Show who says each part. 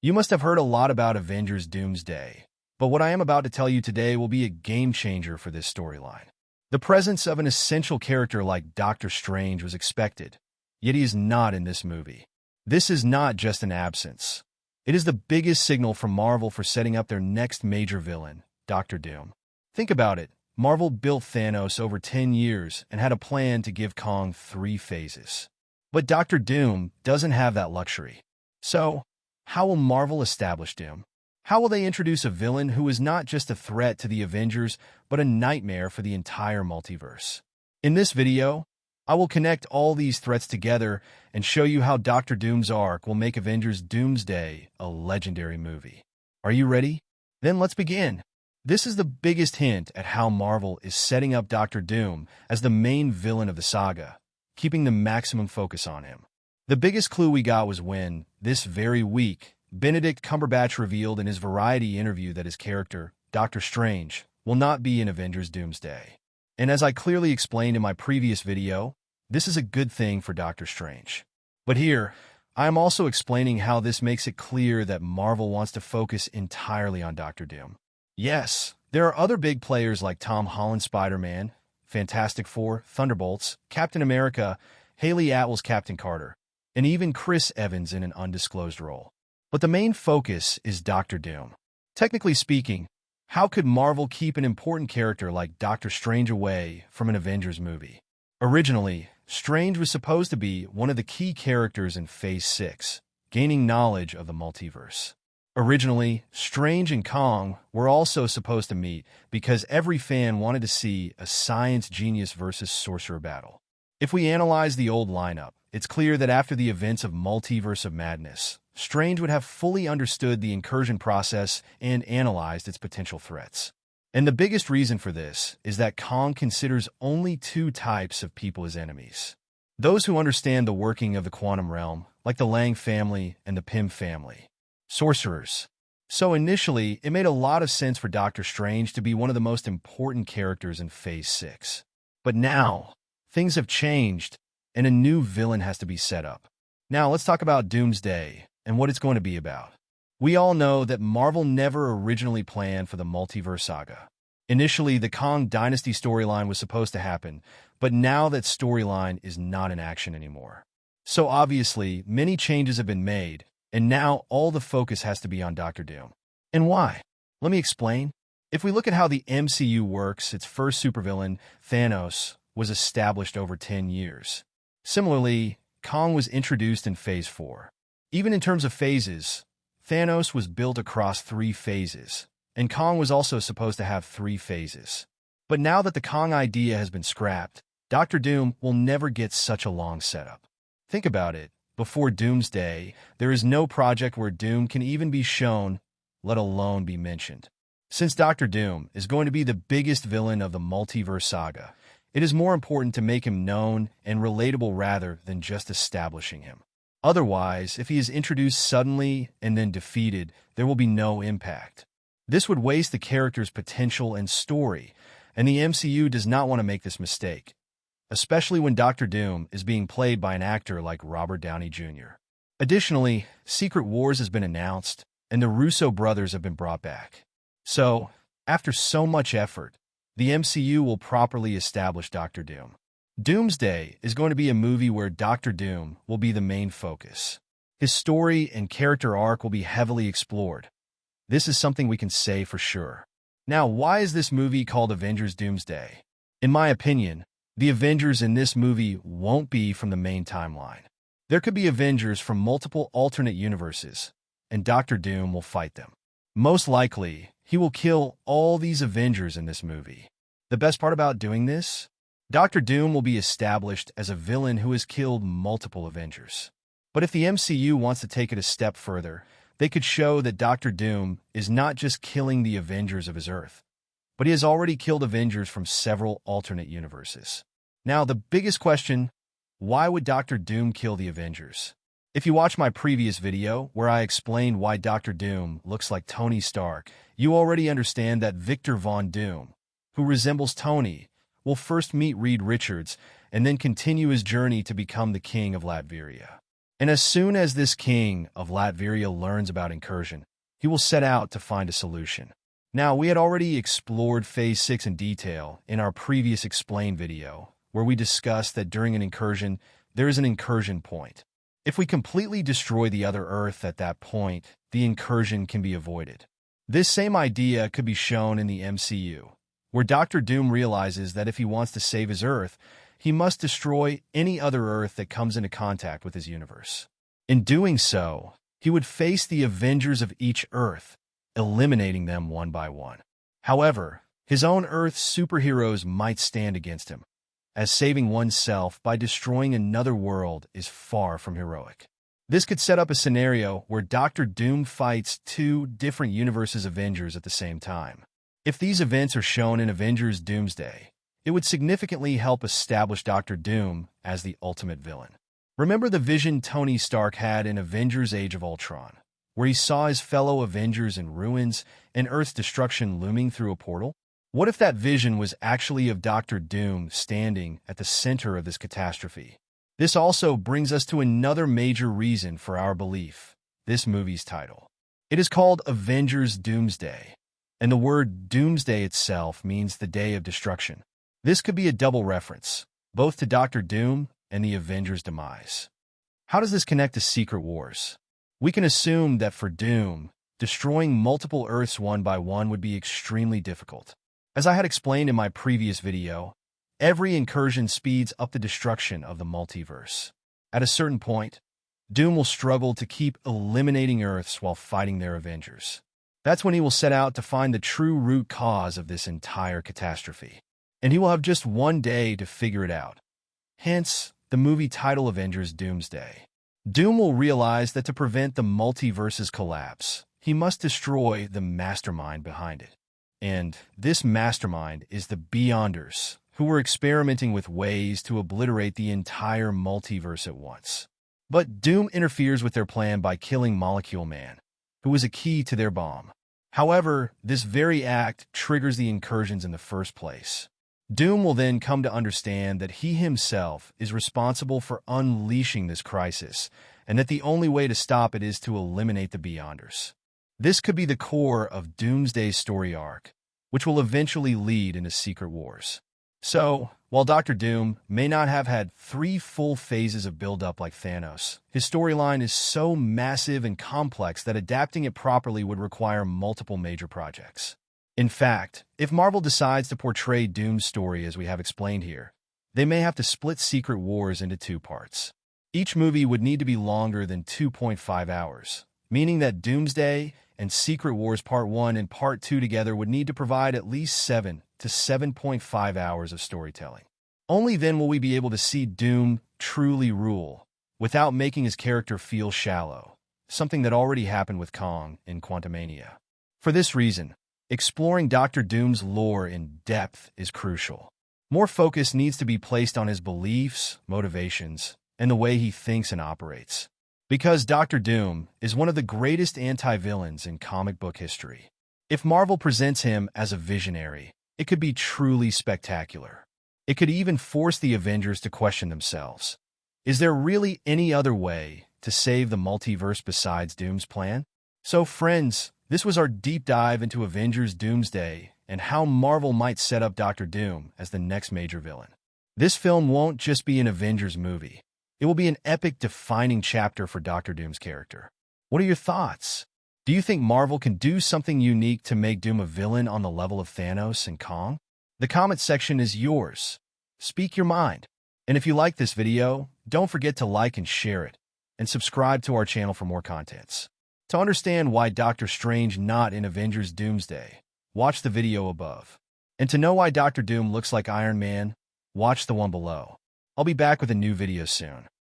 Speaker 1: You must have heard a lot about Avengers Doomsday, but what I am about to tell you today will be a game changer for this storyline. The presence of an essential character like Doctor Strange was expected, yet he is not in this movie. This is not just an absence. It is the biggest signal from Marvel for setting up their next major villain, Doctor Doom. Think about it. Marvel built Thanos over 10 years and had a plan to give Kong 3 phases. But Doctor Doom doesn't have that luxury. So, how will Marvel establish Doom? How will they introduce a villain who is not just a threat to the Avengers, but a nightmare for the entire multiverse? In this video, I will connect all these threats together and show you how Doctor Doom's arc will make Avengers Doomsday a legendary movie. Are you ready? Then let's begin. This is the biggest hint at how Marvel is setting up Doctor Doom as the main villain of the saga, keeping the maximum focus on him. The biggest clue we got was when, this very week, Benedict Cumberbatch revealed in his Variety interview that his character, Doctor Strange, will not be in Avengers Doomsday. And as I clearly explained in my previous video, this is a good thing for Doctor Strange. But here, I am also explaining how this makes it clear that Marvel wants to focus entirely on Doctor Doom. Yes, there are other big players like Tom Holland's Spider-Man, Fantastic Four, Thunderbolts, Captain America, Haley Atwell's Captain Carter, and even Chris Evans in an undisclosed role. But the main focus is Doctor Doom. Technically speaking, how could Marvel keep an important character like Doctor Strange away from an Avengers movie? Originally, Strange was supposed to be one of the key characters in Phase 6, gaining knowledge of the multiverse. Originally, Strange and Kong were also supposed to meet because every fan wanted to see a science genius versus sorcerer battle. If we analyze the old lineup, it's clear that after the events of Multiverse of Madness, Strange would have fully understood the incursion process and analyzed its potential threats. And the biggest reason for this is that Kong considers only 2 types of people as enemies. Those who understand the working of the quantum realm, like the Lang family and the Pym family. Sorcerers. So initially, it made a lot of sense for Doctor Strange to be one of the most important characters in Phase 6. But now, things have changed, and a new villain has to be set up. Now let's talk about Doomsday and what it's going to be about. We all know that Marvel never originally planned for the Multiverse Saga. Initially, the Kong Dynasty storyline was supposed to happen, but now that storyline is not in action anymore. So obviously, many changes have been made, and now all the focus has to be on Doctor Doom. And why? Let me explain. If we look at how the MCU works, its first supervillain, Thanos, was established over 10 years. Similarly, Kong was introduced in Phase 4. Even in terms of phases, Thanos was built across 3 phases, and Kong was also supposed to have 3 phases. But now that the Kong idea has been scrapped, Doctor Doom will never get such a long setup. Think about it. Before Doomsday, there is no project where Doom can even be shown, let alone be mentioned. Since Doctor Doom is going to be the biggest villain of the Multiverse Saga, it is more important to make him known and relatable rather than just establishing him. Otherwise, if he is introduced suddenly and then defeated, there will be no impact. This would waste the character's potential and story, and the MCU does not want to make this mistake, especially when Doctor Doom is being played by an actor like Robert Downey Jr. Additionally, Secret Wars has been announced, and the Russo brothers have been brought back. So, after so much effort, the MCU will properly establish Doctor Doom. Doomsday is going to be a movie where Doctor Doom will be the main focus. His story and character arc will be heavily explored. This is something we can say for sure. Now, why is this movie called Avengers Doomsday? In my opinion, the Avengers in this movie won't be from the main timeline. There could be Avengers from multiple alternate universes, and Doctor Doom will fight them. Most likely, he will kill all these Avengers in this movie. The best part about doing this? Doctor Doom will be established as a villain who has killed multiple Avengers. But if the MCU wants to take it a step further, they could show that Doctor Doom is not just killing the Avengers of his Earth, but he has already killed Avengers from several alternate universes. Now, the biggest question, why would Doctor Doom kill the Avengers? If you watch my previous video, where I explained why Doctor Doom looks like Tony Stark, you already understand that Victor Von Doom, who resembles Tony, will first meet Reed Richards and then continue his journey to become the king of Latveria. And as soon as this king of Latveria learns about Incursion, he will set out to find a solution. Now, we had already explored Phase 6 in detail in our previous Explain video, where we discussed that during an incursion, there is an incursion point. If we completely destroy the other Earth at that point, the incursion can be avoided. This same idea could be shown in the MCU, where Doctor Doom realizes that if he wants to save his Earth, he must destroy any other Earth that comes into contact with his universe. In doing so, he would face the Avengers of each Earth, eliminating them one by one. However, his own Earth's superheroes might stand against him, as saving oneself by destroying another world is far from heroic. This could set up a scenario where Doctor Doom fights two different universes' Avengers at the same time. If these events are shown in Avengers Doomsday, it would significantly help establish Doctor Doom as the ultimate villain. Remember the vision Tony Stark had in Avengers Age of Ultron, where he saw his fellow Avengers in ruins and Earth's destruction looming through a portal? What if that vision was actually of Doctor Doom standing at the center of this catastrophe? This also brings us to another major reason for our belief, this movie's title. It is called Avengers Doomsday, and the word Doomsday itself means the day of destruction. This could be a double reference, both to Doctor Doom and the Avengers' demise. How does this connect to Secret Wars? We can assume that for Doom, destroying multiple Earths one by one would be extremely difficult. As I had explained in my previous video, every incursion speeds up the destruction of the multiverse. At a certain point, Doom will struggle to keep eliminating Earths while fighting their Avengers. That's when he will set out to find the true root cause of this entire catastrophe. And he will have just one day to figure it out. Hence, the movie title Avengers Doomsday. Doom will realize that to prevent the multiverse's collapse, he must destroy the mastermind behind it. And this mastermind is the Beyonders, who were experimenting with ways to obliterate the entire multiverse at once. But Doom interferes with their plan by killing Molecule Man, who was a key to their bomb. However, this very act triggers the incursions in the first place. Doom will then come to understand that he himself is responsible for unleashing this crisis, and that the only way to stop it is to eliminate the Beyonders. This could be the core of Doomsday's story arc, which will eventually lead into Secret Wars. So, while Doctor Doom may not have had 3 full phases of build-up like Thanos, his storyline is so massive and complex that adapting it properly would require multiple major projects. In fact, if Marvel decides to portray Doom's story as we have explained here, they may have to split Secret Wars into 2 parts. Each movie would need to be longer than 2.5 hours, meaning that Doomsday and Secret Wars Part 1 and Part 2 together would need to provide at least 7 to 7.5 hours of storytelling. Only then will we be able to see Doom truly rule, without making his character feel shallow, something that already happened with Kong in Quantumania. For this reason, exploring Doctor Doom's lore in depth is crucial. More focus needs to be placed on his beliefs, motivations, and the way he thinks and operates. Because Doctor Doom is one of the greatest anti-villains in comic book history. If Marvel presents him as a visionary, it could be truly spectacular. It could even force the Avengers to question themselves. Is there really any other way to save the multiverse besides Doom's plan? So friends, this was our deep dive into Avengers Doomsday and how Marvel might set up Doctor Doom as the next major villain. This film won't just be an Avengers movie. It will be an epic defining chapter for Doctor Doom's character. What are your thoughts? Do you think Marvel can do something unique to make Doom a villain on the level of Thanos and Kong? The comment section is yours. Speak your mind. And if you like this video, don't forget to like and share it, and subscribe to our channel for more contents. To understand why Doctor Strange not in Avengers Doomsday, watch the video above. And to know why Doctor Doom looks like Iron Man, watch the one below. I'll be back with a new video soon.